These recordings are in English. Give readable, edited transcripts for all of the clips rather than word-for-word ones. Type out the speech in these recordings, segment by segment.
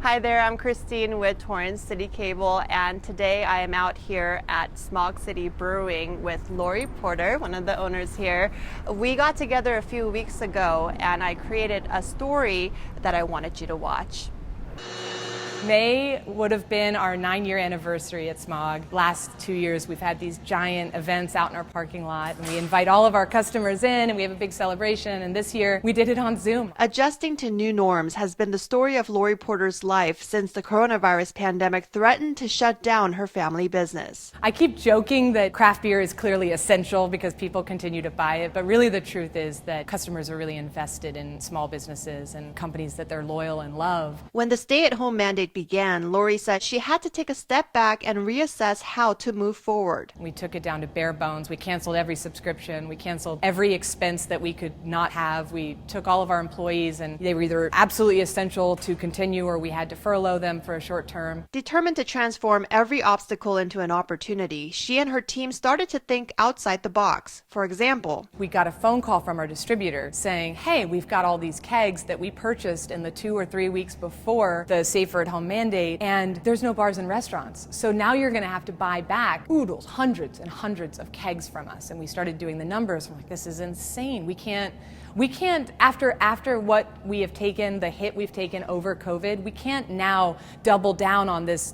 Hi there, I'm Christine with Torrance Citi Cable, and today I am out here at Smog City Brewing with Lori Porter, one of the owners here. We got together a few weeks ago and I created a story that I wanted you to watch. May would have been our 9-year anniversary at Smog. Last 2 years we've had these giant events out in our parking lot, and we invite all of our customers in and we have a big celebration, and this year we did it on Zoom. Adjusting to new norms has been the story of Lori Porter's life since the coronavirus pandemic threatened to shut down her family business. I keep joking that craft beer is clearly essential because people continue to buy it, but really the truth is that customers are really invested in small businesses and companies that they're loyal and love. When the stay-at-home mandate began, Lori said she had to take a step back and reassess how to move forward. We took it down to bare bones. We canceled every subscription. We canceled every expense that we could not have. We took all of our employees, and they were either absolutely essential to continue or we had to furlough them for a short term. Determined to transform every obstacle into an opportunity, she and her team started to think outside the box. For example, we got a phone call from our distributor saying, hey, we've got all these kegs that we purchased in the 2 or 3 weeks before the safer at home mandate, and there's no bars and restaurants. So now you're going to have to buy back oodles, hundreds and hundreds of kegs from us. And we started doing the numbers. I'm like, this is insane. We can't after what we have taken, the hit we've taken over COVID, we can't now double down on this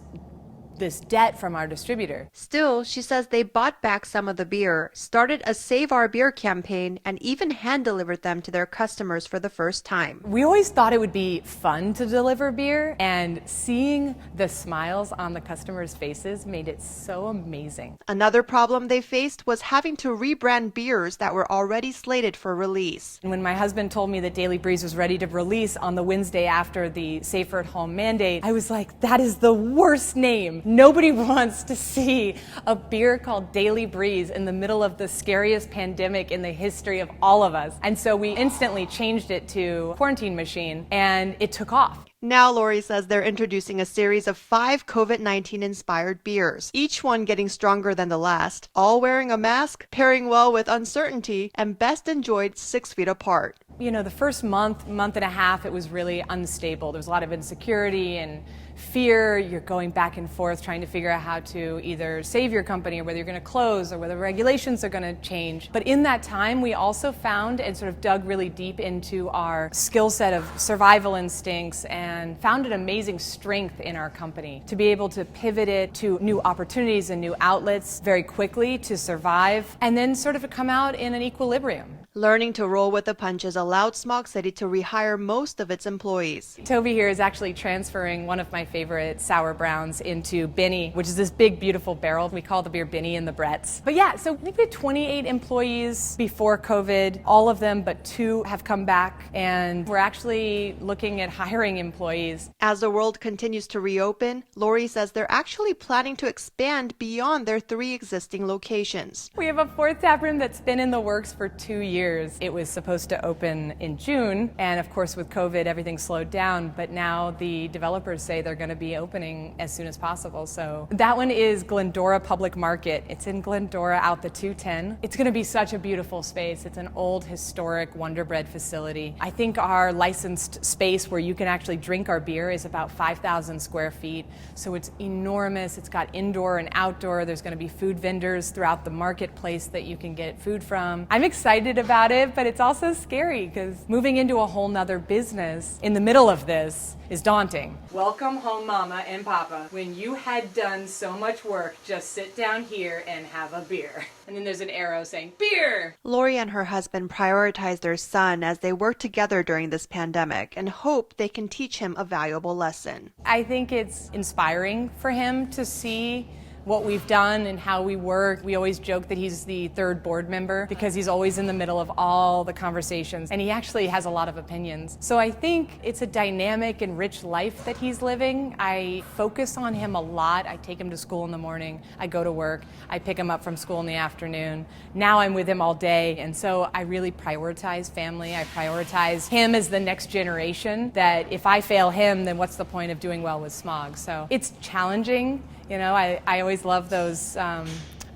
debt from our distributor. Still, she says they bought back some of the beer, started a Save Our Beer campaign, and even hand-delivered them to their customers for the first time. We always thought it would be fun to deliver beer, and seeing the smiles on the customers' faces made it so amazing. Another problem they faced was having to rebrand beers that were already slated for release. And when my husband told me that Daily Breeze was ready to release on the Wednesday after the safer at home mandate, I was like, that is the worst name. Nobody wants to see a beer called Daily Breeze in the middle of the scariest pandemic in the history of all of us. And so we instantly changed it to Quarantine Machine, and it took off. Now Lori says they're introducing a series of 5 COVID-19 inspired beers, each one getting stronger than the last, all wearing a mask, pairing well with uncertainty, and best enjoyed 6 feet apart. You know, the first month and a half, it was really unstable. There was a lot of insecurity and fear. You're going back and forth trying to figure out how to either save your company or whether you're going to close or whether regulations are going to change. But in that time, we also found and sort of dug really deep into our skill set of survival instincts and found an amazing strength in our company to be able to pivot it to new opportunities and new outlets very quickly to survive and then sort of come out in an equilibrium. Learning to roll with the punches allowed Smog City to rehire most of its employees. Toby here is actually transferring one of my favorite sour browns into Benny, which is this big, beautiful barrel. We call the beer Benny and the Bretts. But yeah, so I think we had 28 employees before COVID. All of them but 2 have come back, and we're actually looking at hiring employees. As the world continues to reopen, Lori says they're actually planning to expand beyond their 3 existing locations. We have a 4th tap room that's been in the works for 2 years. It was supposed to open in June, and of course with COVID everything slowed down, but now the developers say they're going to be opening as soon as possible. So that one is Glendora Public Market. It's in Glendora out the 210. It's going to be such a beautiful space. It's an old historic Wonder Bread facility. I think our licensed space where you can actually drink our beer is about 5,000 square feet. So it's enormous. It's got indoor and outdoor. There's going to be food vendors throughout the marketplace that you can get food from. I'm excited about it, but it's also scary because moving into a whole nother business in the middle of this is daunting. Welcome home, Mama and Papa. When you had done so much work, just sit down here and have a beer. And then there's an arrow saying, beer! Lori and her husband prioritize their son as they work together during this pandemic and hope they can teach him a valuable lesson. I think it's inspiring for him to see what we've done and how we work. We always joke that he's the 3rd board member because he's always in the middle of all the conversations, and he actually has a lot of opinions. So I think it's a dynamic and rich life that he's living. I focus on him a lot. I take him to school in the morning, I go to work, I pick him up from school in the afternoon. Now I'm with him all day, and so I really prioritize family. I prioritize him as the next generation, that if I fail him, then what's the point of doing well with Smog? So it's challenging. You know, I always love those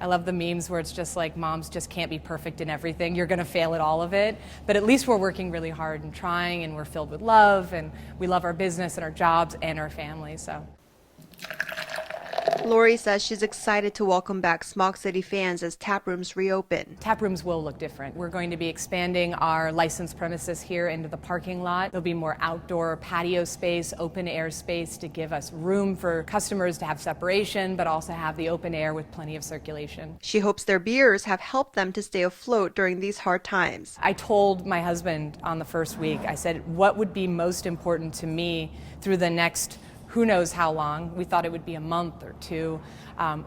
I love the memes where it's just like moms just can't be perfect in everything. You're going to fail at all of it. But at least we're working really hard and trying, and we're filled with love, and we love our business and our jobs and our family. So. Lori says she's excited to welcome back Smog City fans as tap rooms reopen. Tap rooms will look different. We're going to be expanding our licensed premises here into the parking lot. There'll be more outdoor patio space, open air space to give us room for customers to have separation, but also have the open air with plenty of circulation. She hopes their beers have helped them to stay afloat during these hard times. I told my husband on the first week, I said, what would be most important to me through the next who knows how long, we thought it would be a month or two,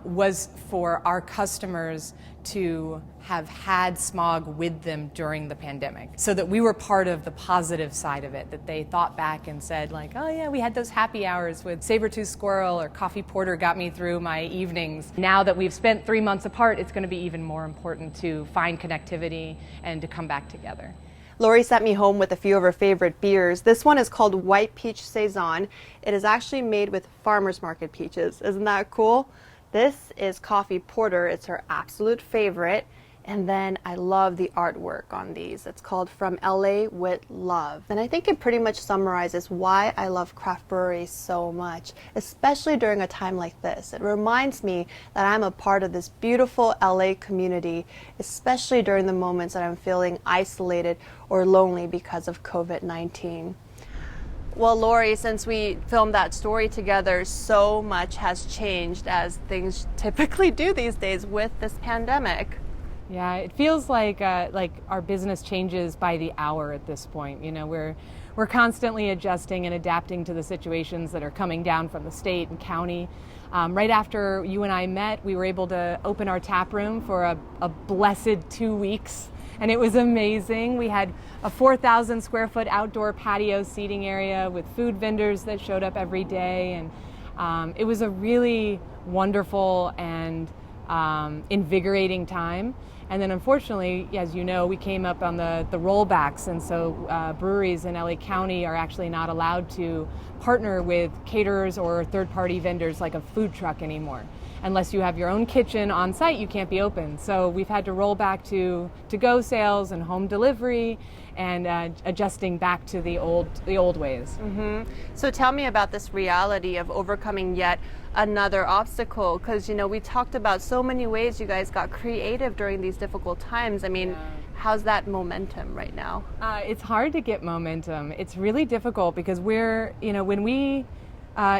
was for our customers to have had Smog with them during the pandemic, so that we were part of the positive side of it, that they thought back and said like, oh yeah, we had those happy hours with saber-tooth squirrel or coffee porter got me through my evenings. Now that we've spent 3 months apart, it's going to be even more important to find connectivity and to come back together. Lori sent me home with a few of her favorite beers. This one is called White Peach Saison. It is actually made with farmers market peaches. Isn't that cool? This is coffee porter. It's her absolute favorite. And then I love the artwork on these. It's called From LA with Love. And I think it pretty much summarizes why I love craft breweries so much, especially during a time like this. It reminds me that I'm a part of this beautiful LA community, especially during the moments that I'm feeling isolated or lonely because of COVID-19. Well, Lori, since we filmed that story together, so much has changed, as things typically do these days with this pandemic. Yeah, it feels like our business changes by the hour at this point. You know, we're constantly adjusting and adapting to the situations that are coming down from the state and county. Right after you and I met, we were able to open our tap room for a blessed 2 weeks, and it was amazing. We had a 4,000 square foot outdoor patio seating area with food vendors that showed up every day, and it was a really wonderful and invigorating time. And then unfortunately, as you know, we came up on the rollbacks, and so breweries in LA County are actually not allowed to partner with caterers or third-party vendors like a food truck anymore. Unless you have your own kitchen on site, you can't be open. So we've had to roll back to go sales and home delivery, and adjusting back to the old ways. Mm-hmm. So tell me about this reality of overcoming yet another obstacle, because you know we talked about so many ways you guys got creative during these difficult times. I mean, yeah. How's that momentum right now? It's hard to get momentum. It's really difficult because we're, you know, when we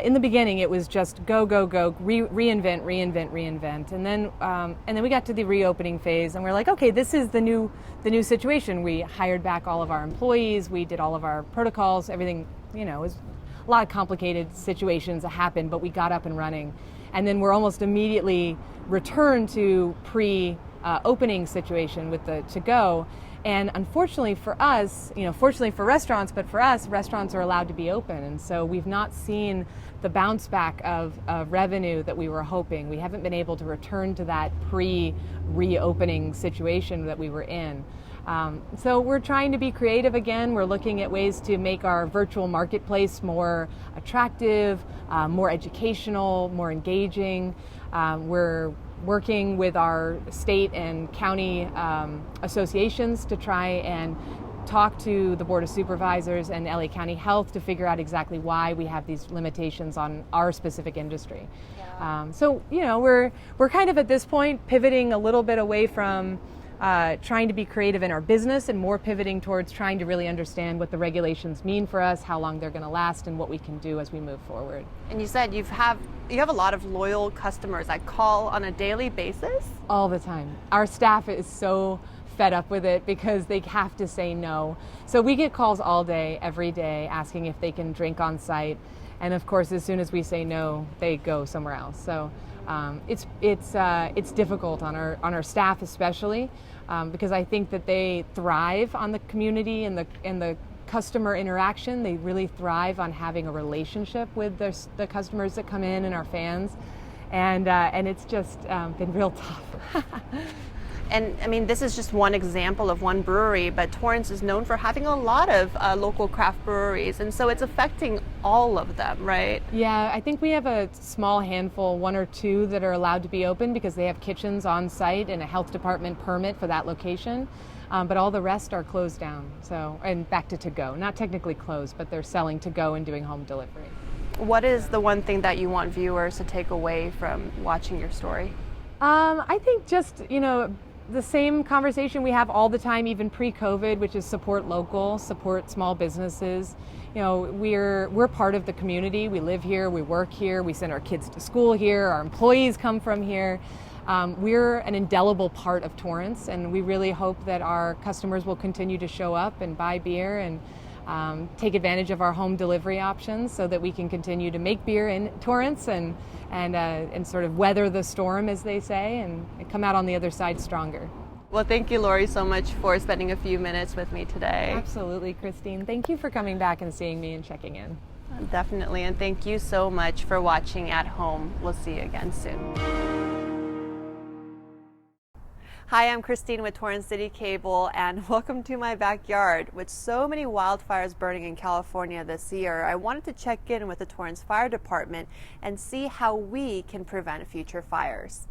in the beginning it was just go, reinvent, and then we got to the reopening phase, and we're like, okay, this is the new situation. We hired back all of our employees, we did all of our protocols, everything, you know, was a lot of complicated situations that happened, but we got up and running. And then we're almost immediately returned to pre-opening situation with the to-go. And unfortunately for us, you know, fortunately for restaurants, but for us, restaurants are allowed to be open. And so we've not seen the bounce back of revenue that we were hoping. We haven't been able to return to that pre-reopening situation that we were in. So we're trying to be creative again. We're looking at ways to make our virtual marketplace more attractive, more educational, more engaging. We're working with our state and county associations to try and talk to the Board of Supervisors and LA County Health to figure out exactly why we have these limitations on our specific industry. Yeah. So, you know, we're kind of at this point pivoting a little bit away from trying to be creative in our business and more pivoting towards trying to really understand what the regulations mean for us, how long they're going to last, and what we can do as we move forward. And you said you have a lot of loyal customers that call on a daily basis? All the time. Our staff is so fed up with it because they have to say no. So we get calls all day, every day, asking if they can drink on site. And of course, as soon as we say no, they go somewhere else. So it's difficult on our staff especially, because I think that they thrive on the community and the customer interaction. They really thrive on having a relationship with the customers that come in and our fans, and it's just been real tough. And I mean, this is just one example of one brewery, but Torrance is known for having a lot of local craft breweries, and so it's affecting all of them, right? Yeah, I think we have a small handful, one or two, that are allowed to be open because they have kitchens on site and a health department permit for that location. But all the rest are closed down, and back to go. Not technically closed, but they're selling to go and doing home delivery. What is the one thing that you want viewers to take away from watching your story? I think just, the same conversation we have all the time, even pre-COVID, which is support local, support small businesses. We're part of the community. We live here, we work here, we send our kids to school here, our employees come from here. We're an indelible part of Torrance, and we really hope that our customers will continue to show up and buy beer and take advantage of our home delivery options so that we can continue to make beer in Torrance and sort of weather the storm, as they say, and come out on the other side stronger. Well, thank you, Lori, so much for spending a few minutes with me today. Absolutely, Christine. Thank you for coming back and seeing me and checking in. Definitely, and thank you so much for watching at home. We'll see you again soon. Hi, I'm Christine with Torrance Citi Cable, and welcome to my backyard. With so many wildfires burning in California this year, I wanted to check in with the Torrance Fire Department and see how we can prevent future fires.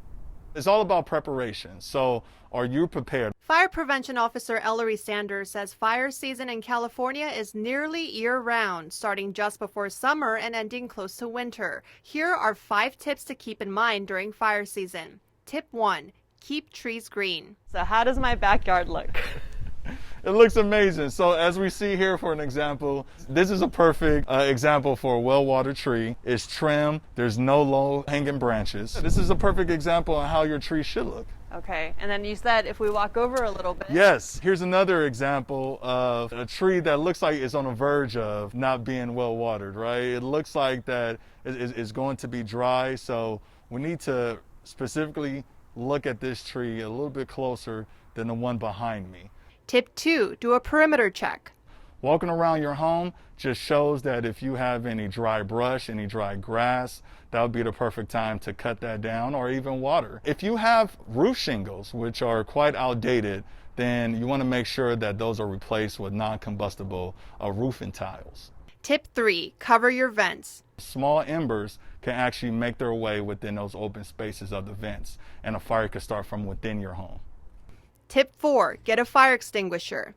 It's all about preparation. So are you prepared? Fire Prevention Officer Ellery Sanders says fire season in California is nearly year-round, starting just before summer and ending close to winter. Here are 5 tips to keep in mind during fire season. Tip 1. Keep trees green. So how does my backyard look? It looks amazing. So as we see here, for an example, this is a perfect example for a well-watered tree. It's trimmed. There's no low-hanging branches. This is a perfect example of how your tree should look. Okay, and then you said if we walk over a little bit. Yes, here's another example of a tree that looks like it's on the verge of not being well watered, right? It looks like that it's going to be dry, so we need to specifically look at this tree a little bit closer than the one behind me. Tip 2, do a perimeter check. Walking around your home just shows that if you have any dry brush, any dry grass, that would be the perfect time to cut that down or even water. If you have roof shingles, which are quite outdated, then you want to make sure that those are replaced with non-combustible roofing tiles. Tip 3, cover your vents. Small embers can actually make their way within those open spaces of the vents, and a fire could start from within your home. Tip 4, get a fire extinguisher.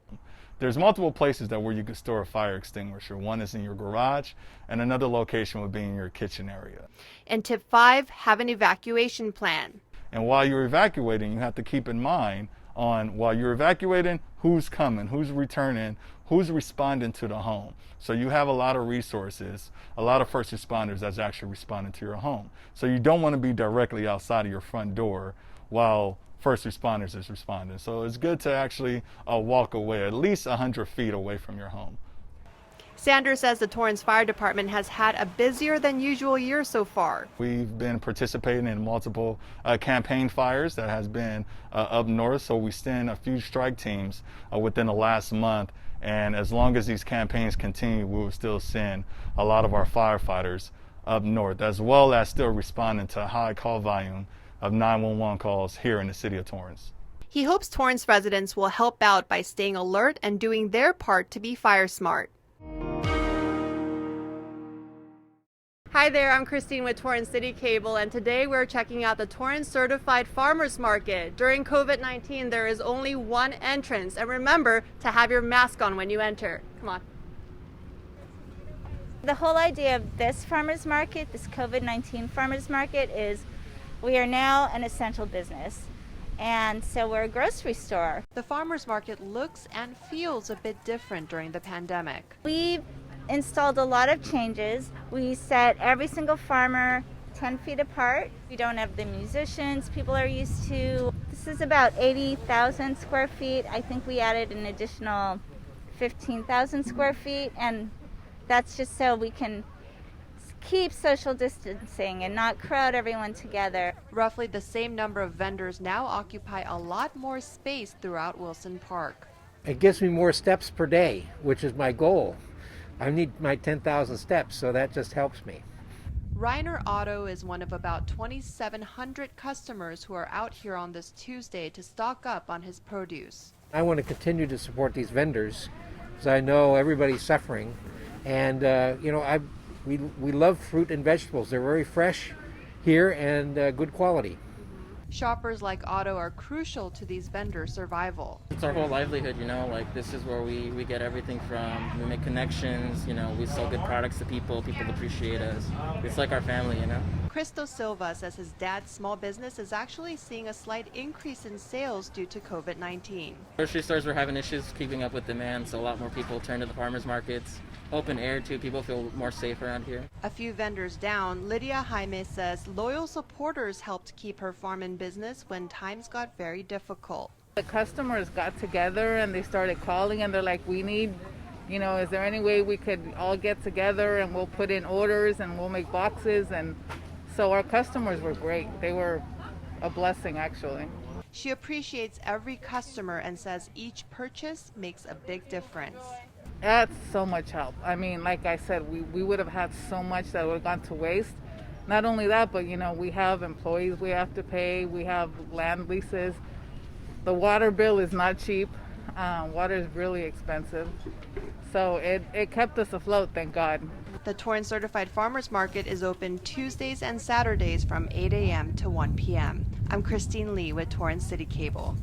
There's multiple places where you can store a fire extinguisher. One is in your garage, and another location would be in your kitchen area. And tip 5, have an evacuation plan. And while you're evacuating, you have to keep in mind while you're evacuating, who's coming, who's returning, who's responding to the home. So you have a lot of resources, a lot of first responders that's actually responding to your home. So you don't want to be directly outside of your front door while first responders is responding. So it's good to actually walk away, at least 100 feet away from your home. Sanders says the Torrance Fire Department has had a busier than usual year so far. We've been participating in multiple campaign fires that has been up north, so we send a few strike teams within the last month, and as long as these campaigns continue, we will still send a lot of our firefighters up north, as well as still responding to a high call volume of 911 calls here in the city of Torrance. He hopes Torrance residents will help out by staying alert and doing their part to be fire smart. Hi there, I'm Christine with Torrance Citi Cable, and today we're checking out the Torrance Certified Farmers Market. During COVID-19, there is only one entrance, and remember to have your mask on when you enter. Come on. The whole idea of this farmers market, this COVID-19 farmers market, is we are now an essential business, and so we're a grocery store. The farmers market looks and feels a bit different during the pandemic. We've installed a lot of changes. We set every single farmer 10 feet apart. We don't have the musicians people are used to. This is about 80,000 square feet. I think we added an additional 15,000 square feet, and that's just so we can keep social distancing and not crowd everyone together. Roughly the same number of vendors now occupy a lot more space throughout Wilson Park. It gives me more steps per day, which is my goal. I need my 10,000 steps, so that just helps me. Reiner Auto is one of about 2,700 customers who are out here on this Tuesday to stock up on his produce. I want to continue to support these vendors because I know everybody's suffering. And, we love fruit and vegetables. They're very fresh here and good quality. Shoppers like Otto are crucial to these vendors' survival. It's our whole livelihood, this is where we get everything from. We make connections, we sell good products to people appreciate us. It's like our family, Cristo Silva says his dad's small business is actually seeing a slight increase in sales due to COVID-19. Grocery stores were having issues keeping up with demand, so a lot more people turn to the farmers markets. Open air too, people feel more safe around here. A few vendors down, Lydia Jaime says loyal supporters helped keep her farm in business when times got very difficult. The customers got together and they started calling and they're like, we need, is there any way we could all get together and we'll put in orders and we'll make boxes? And so our customers were great. They were a blessing, actually. She appreciates every customer and says each purchase makes a big difference. That's so much help. I mean, like I said, we would have had so much that would have gone to waste. Not only that, but we have employees we have to pay, we have land leases. The water bill is not cheap. Water is really expensive. So it kept us afloat, thank God. The Torrance Certified Farmers Market is open Tuesdays and Saturdays from 8 a.m. to 1 p.m. I'm Christine Lee with Torrance Citi Cable.